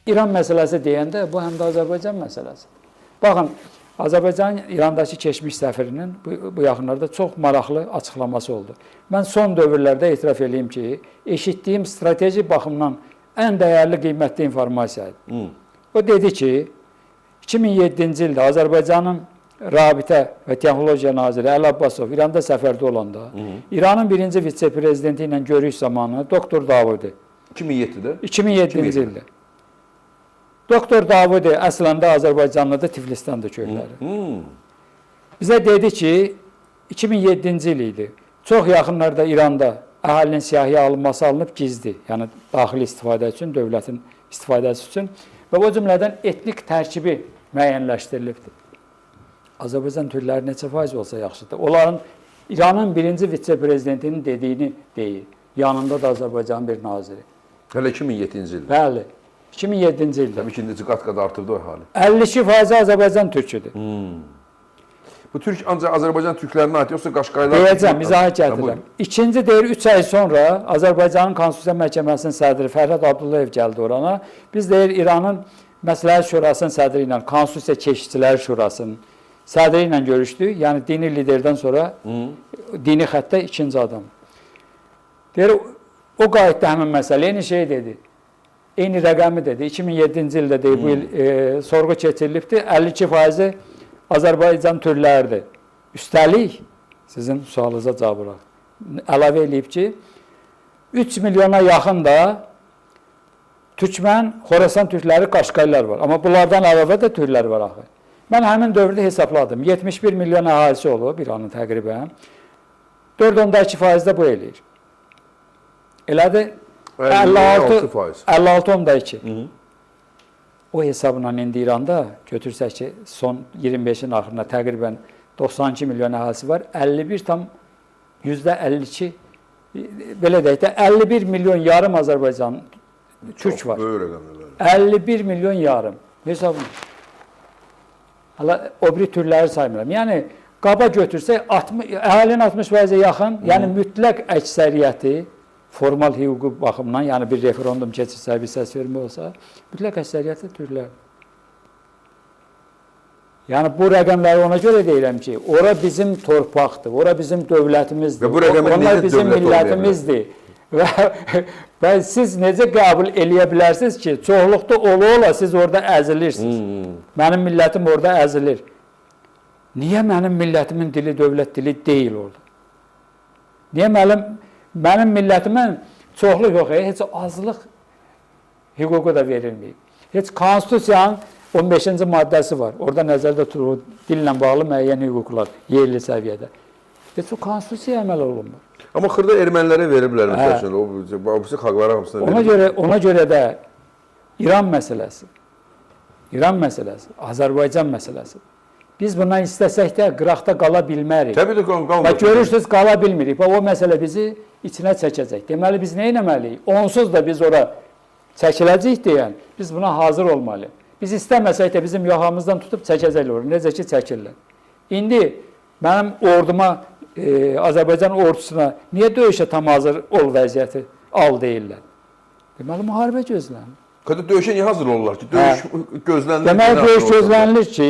İran məsələsi deyəndə bu həm də Azərbaycan məsələsidir. Baxın, Azərbaycanın İrandakı keçmiş səfirinin bu yaxınlarda çox maraqlı açıqlaması oldu. Mən son dövrlərdə etiraf edeyim ki, eşitdiyim strateji baxımdan ən dəyərli, qiymətli informasiyadır. O dedi ki, 2007-ci ildə Azərbaycanın Rabitə və Texnologiya Naziri Əli Abbasov İranda səfərdə olanda, İranın birinci vitse-prezidenti ilə görüş zamanı Doktor Davudi 2007-də? 2007-ci ildə. Doktor Davudi əslində Azərbaycanlıdır, Tiflisdəndir köyləri. Bizə dedi ki, 2007-ci il idi. Çox yaxınlarda İranda əhalinin siyahıya alınması alınıb gizli, yəni daxili istifadə üçün, dövlətin istifadəsi üçün və o cümlədən etnik tərkibi müəyyənləşdirilibdir. Azərbaycan türkləri neçə faiz olsa yaxşıdır. Onların İranın birinci vitse-prezidentinin dediyini deyir. Yanında da Azərbaycanın bir naziri. Hələ 2007-ci ildə? Bəli, 2007-ci ildə. Təbii ki, indi qat-qat artırdı o əhali. 52% Azərbaycan türküdür. Bu türk ancaq Azərbaycan türklərinə aid, yoxsa Qaşqaylar? Deyəcəm, izah gətirəm. İkinci deyir, 3 ay sonra Azərbaycanın Konstitusiya Məhkəməsinin sədri Fərhad Abdullayev gəldi orana. Biz deyir, İranın Məsləhət Şurasının sədri ilə, Konstitusiya Keşikçiləri Şurasının sədri ilə görüşdü. Yəni, dini liderdən sonra dini xəttə ikinci adam. Deyir, o qayıtdı həmin məsələ. Eyni şey dedi. Eyni rəqəmi dedi. 2007-ci ildə deyir, bu il sorğu keçirilibdir. 52% Azərbaycan türkləridir. Üstəlik, sizin sualınıza cavab olaraq, əlavə edib ki, 3 milyona yaxın da Türkmən, Xorasan türkləri, Qaşqaylar var. Amma bunlardan əlavə də türklər var axı. Mən həmin dövrdə hesabladım. 71 milyon əhalisi olub İranın təqribən. 4.2% də bu eləyir. Elədir? 56.2. O hesabla indi İranda götürsək ki, son 25-in axırında təqribən 92 milyon əhalisi var. 51,52, belə deyək də, 51 milyon yarım Azərbaycan türk var. 51 milyon yarım. Hesabını. Hala o biri türləri saymıram. Yəni, qaba götürsək, əhalinin 60%-ə yaxın, yəni mütləq əksəriyyəti, formal hüququ baxımdan, yəni bir referendum keçirsə, bir səs vermə olsa, mütləq əksəriyyəti türklər. Yəni, bu rəqəmləri ona görə deyirəm ki, ora bizim torpaqdır, ora bizim dövlətimizdir, onlar bizim millətimizdir. Və siz necə qəbul eləyə bilərsiniz ki, çoxluqda ola-ola siz orada əzilirsiniz. Mənim millətim orada əzilir. Niyə mənim millətimin dili dövlət dili deyil orada? Niyə mənim millətimin çoxluq yox, heç azlıq hüququ da verilməyib. Heç Konstitusiyanın 15-ci maddəsi var. Orada nəzərdə tutulur, dillə bağlı müəyyən hüquqlar yerli səviyyədə. Heç o Konstitusiyaya əməl olunmur. Amma xırda ermənilərə veriblər, məsəl üçün, o xalqlara hamısına veriblər. Ona görə də İran məsələsi, Azərbaycan məsələsi. Biz bundan istəsək də qıraqda qala bilmərik. Təbii də qalmır. Və görürsünüz, qala bilmirik. Və o məsələ bizi içinə çəkəcək. Deməli, biz nə etməliyik? Onsuz da biz ora çəkiləcəyik deyən, biz buna hazır olmalıyıq. Biz istəməsək də bizim yaxamızdan tutub çəkəcəklər orada. Necə ki, çəkirlər. İndi mənim orduma, Azərbaycan ordusuna niyə döyüşə tam hazır ol vəziyyəti al deyirlər? Deməli, müharibə gözlənir. Döyüşə niyə hazır olurlar ki? Döyüş gözlənilir. Deməli, döyüş gözlənilir ki,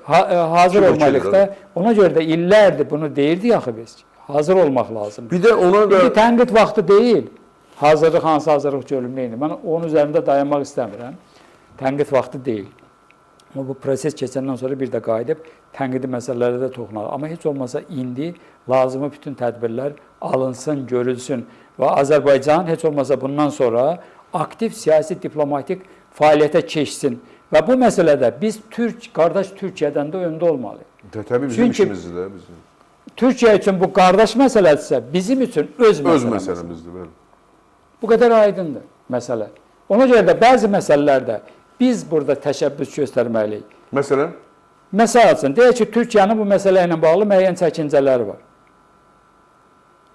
hazır olmalıqda. Ona görə də illərdir bunu deyirdik axı biz. Hazır olmaq lazımdır. Bir də ona da... İndi tənqid vaxtı deyil. Hazırlıq, hansı hazırlıq görülməyini. Mən onun üzərində dayanmaq istəmirəm. Tənqid vaxtı deyil. Amma bu proses keçəndən sonra bir də qayıdıb tənqidi məsələlərə də toxunaq. Amma heç olmasa indi lazımı bütün tədbirlər alınsın, görülsün və Azərbaycan heç olmasa bundan sonra aktiv siyasi diplomatik fəaliyyətə keçsin. Və bu məsələdə biz qardaş Türkiyədən də öndə olmalıyıq. Təbii bizim işimizdir də. Türkiyə üçün bu qardaş məsələdirsə, bizim üçün öz məsələmizdir. Bu qədər aydındır məsələ. Ona görə də bəzi məsələlərdə biz burada təşəbbüs göstərməliyik. Məsələn? Məsəl üçün, deyək ki, Türkiyənin bu məsələ ilə bağlı müəyyən çəkincələri var.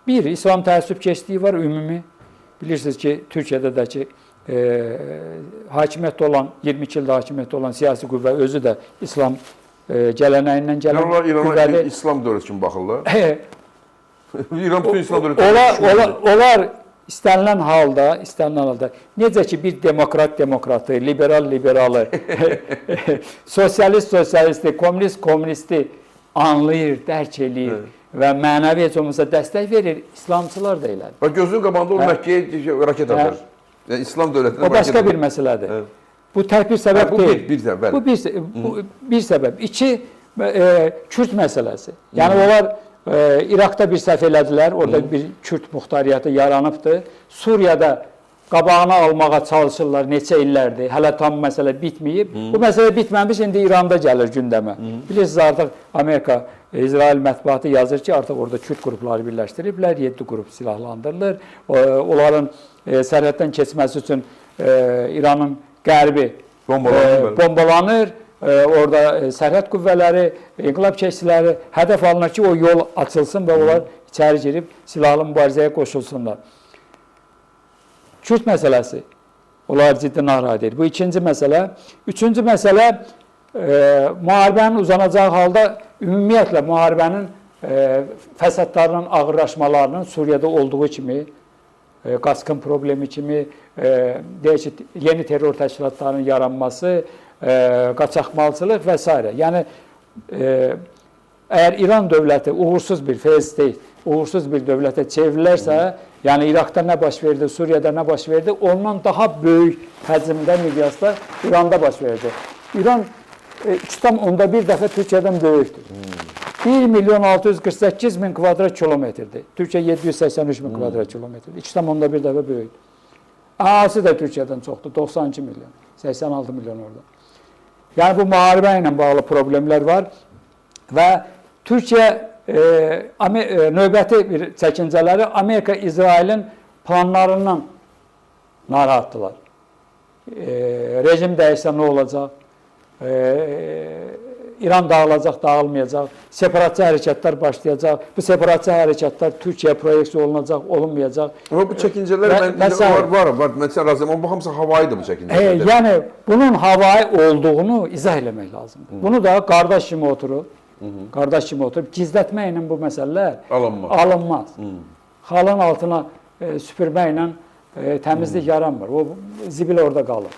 Bir, İslam təəssübkeşliyi var, ümumi. Bilirsiniz ki, Türkiyədə də ki, hakimiyyətdə olan, 22 ildə hakimiyyətdə olan siyasi qüvvə özü də İslam gələnəyindən gələn qüvvədir. İrana İslam dövləti kimi baxırlar. İran bütün İslam dövləti. Onlar istənilən halda necə ki bir demokratı, liberalı, sosialisti, komünisti anlayır, dərk eləyir və mənəvi heç olmasa dəstək verir, İslamçılar da elədir. Bax gözünün qabağında o Məkkəyə raket atır. Yəni İslam dövlətinə o başqa bir məsələdir. Bu tək bir səbəb deyil. Bu bir səbəb. İki, Kürd məsələsi. Yəni onlar İraqda bir səhv elədilər, orada bir Kürd muxtariyyatı yaranıbdır. Suriyada qabağını almağa çalışırlar neçə illərdir, hələ tam məsələ bitməyib. Bu məsələ bitməmiş, indi İranda gəlir gündəmə. Bilirsiniz, artıq Amerika, İsrail mətbuatı yazır ki, artıq orada Kürd qrupları birləşdiriblər, 7 qrup silahlandırılır. Onların sərhəddən keçməsi üçün İranın qərbi bombalanır. Orada sərhəd qüvvələri, inqilab çəkiciləri hədəf alınır ki, o yol açılsın və onlar içəri girib silahlı mübarizəyə qoşulsunlar. Kürd məsələsi, onlar ciddi narahat edir. Bu ikinci məsələ. Üçüncü məsələ, müharibənin uzanacağı halda ümumiyyətlə müharibənin fəsadlarının, ağırlaşmalarının Suriyada olduğu kimi, qaçqın problemi kimi, deyək ki, yeni terror təşkilatlarının yaranması, qaçaqmalçılıq və s. Yəni, əgər İran dövləti uğursuz bir uğursuz bir dövlətə çevrilərsə, yəni İraqda nə baş verdi, Suriyada nə baş verdi, ondan daha böyük həcmdə, miqyasda İranda baş verdi. İran 2,1 dəfə Türkiyədən böyükdür. 1.648.000 kvadrat kilometrdir. Türkiyə 783.000 kvadrat kilometrdir. 2,1 dəfə böyükdür. Əhalisi də Türkiyədən çoxdur, 92 milyon, 86 milyon orada. Yəni bu müharibə ilə bağlı problemlər var və Türkiyə növbəti bir çəkincələri Amerika İsrailin planlarından narahatdılar. Rejim dəyişsə nə olacaq? İran dağılacaq, dağılmayacaq, separatçı hərəkətlər başlayacaq, bu separatçı hərəkətlər Türkiyə proyeksiya olunacaq, olunmayacaq. Amma bu çəkincələr var. Mən sən razıyam, amma bu hamısı havayıdır bu çəkincələr. Yəni, bunun havayı olduğunu izah eləmək lazımdır. Bunu da qardaş kimi oturub, gizlətməklə bu məsələlər alınmaz. Halın altına süpürməklə təmizlik yaranmır. O zibil orada qalır.